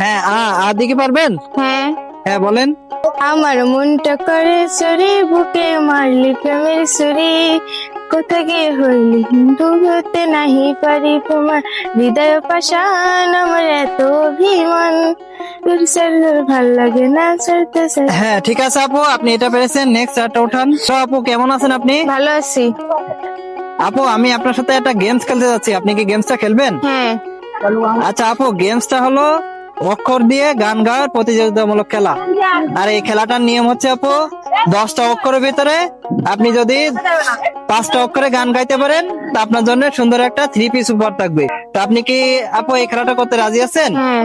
হ্যাঁ দিকে পারবেন? হ্যাঁ। হ্যাঁ বলেন। আমার মনটা করে চুরি, বুকে মারলি প্রেমের ছুরি, কোথা গিয়ে হইলি হিন্দু হতে নাহি পারি, তোমার হৃদয় পাষাণ আমার এত অভিমান, ভাল লাগে না ছাড়তে ছাড়তে। হ্যাঁ ঠিক আছে আপু, আপনি এটা পেরেছেন। নেক্সট চারটা উঠান। তো আপু কেমন আছেন আপনি? ভালো আছি। আপু আমি আপনার সাথে একটা গেমস খেলতে যাচ্ছি, আপনি কি গেমসটা খেলবেন? হ্যাঁ। আচ্ছা আপু, গেমসটা হলো অক্ষর দিয়ে গান গাওয়ার প্রতিযোগিতামূলক খেলা। আর এই খেলাটার নিয়ম হচ্ছে আপু, 10টা অক্ষরের ভিতরে আপনি যদি 5টা অক্ষরে গান গাইতে পারেন তা আপনার জন্য সুন্দর একটা 3 পিস উপহার থাকবে। তো আপনি কি আপু এই খেলাটা করতে রাজি আছেন? হ্যাঁ।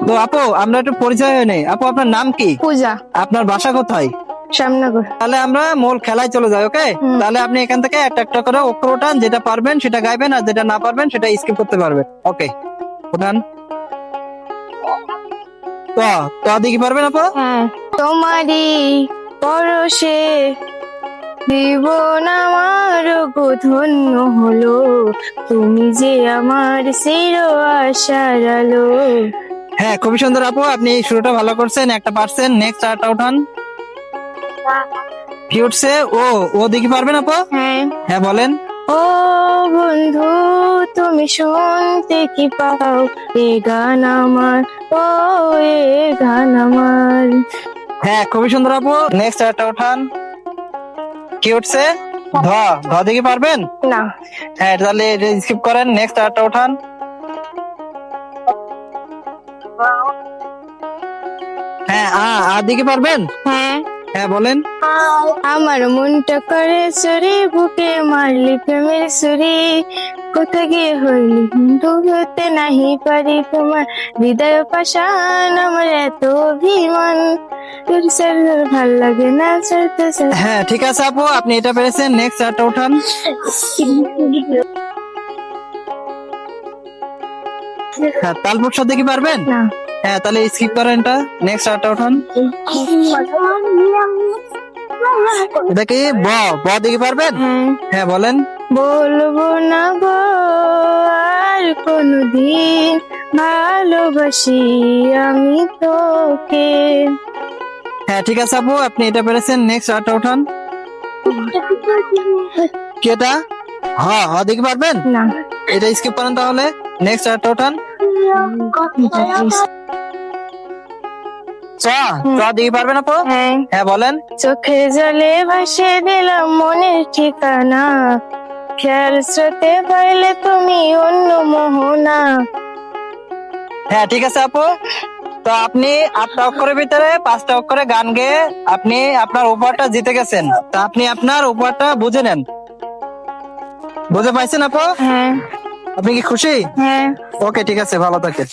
তো আপু আমরা একটু পরিচয় হয়ে নেই। আপু আপনার নাম কি? পূজা। আপনার বাসা কোথায়? শ্যামনগর। তাহলে আমরা মূল খেলায় চলে যাই, ওকে? হুম। তাহলে আপনি এখান থেকে একটা একটা করে অক্ষর ওঠান, যেটা পারবেন সেটা গাইবেন আর যেটা না পারবেন সেটা স্কিপ করতে পারবেন। ওকে, উঠান। তো দেখি পারবেন আপু? হ্যাঁ। তোমারই পরশে জীবন আমার গো ধন্য হলো, তুমি যে আমার চির আশার আলো। হ্যাঁ খুবই সুন্দর আপু, আপনি শুরুটা ভালো করছেন, একটা পারছেন। নেক্সট আরটা উঠান। কি উঠছে? ও দেখি পারবেন আপু? হ্যাঁ। হ্যাঁ বলেন। ও বন্ধু, তুমি শুনতে কি পাও এ গান আমার, ও এ গান আমার। হ্যাঁ খুবই সুন্দর আপু। নেক্সট আরটা উঠান। কি উঠছে? ধ দেখি পারবেন? না। হ্যাঁ তাহলে স্কিপ করেন। নেক্সট আরটা উঠান। হ্যাঁ দিকে পারবেন? হ্যাঁ। হ্যাঁ বলেন। আমার মনটা করে চুরি, বুকে মারলি প্রেমের ছুরি, কোথা গিয়ে হইলি হিন্দু হতে নাহি পারি, তোমার হৃদয় পাষাণ আমার এত অভিমান, ভাল লাগে না ছাড়তে ছাড়তে। হ্যাঁ ঠিক আছে আপু, আপনি এটা পেরেছেন। নেক্সট আরটা উঠান। হ্যাঁ তালপুর শব্দ কি পারবেন? না। হ্যাঁ তাহলে স্কিপ করেন এটা। নেক্সট আরটা উঠান। এটা কি ব দেখি পারবেন? হ্যাঁ। হ্যাঁ বলেন। বলবো না গো আর কোনদিন, ভালোবাসি আমি তোকে। হ্যাঁ ঠিক আছে আপু, আপনি এটা পেরেছেন। নেক্সট আরটা উঠান। কি এটা? দেখি পারবেন? না। এটা স্কিপ করেন তাহলে। নেক্সট আরটা উঠান। চ দেখি পারবেন আপু? হ্যাঁ। হ্যাঁ বলেন। চোখে জলে ভাসে দিলাম মনের ঠিকানা, খেয়াল স্রোতে পাইলে তুমি অন্য মোহনা। হ্যাঁ ঠিক আছে আপু, তো আপনি 8টা অক্ষরের ভিতরে 5টা অক্ষরে গান গেয়ে আপনি আপনার উপহারটা জিতে গেছেন। তা আপনি আপনার উপহারটা বুঝে নেন। বুঝে পাইছেন আপু? হ্যাঁ। আপনি কি খুশি? হ্যাঁ। ওকে ঠিক আছে, ভালো থাকেন।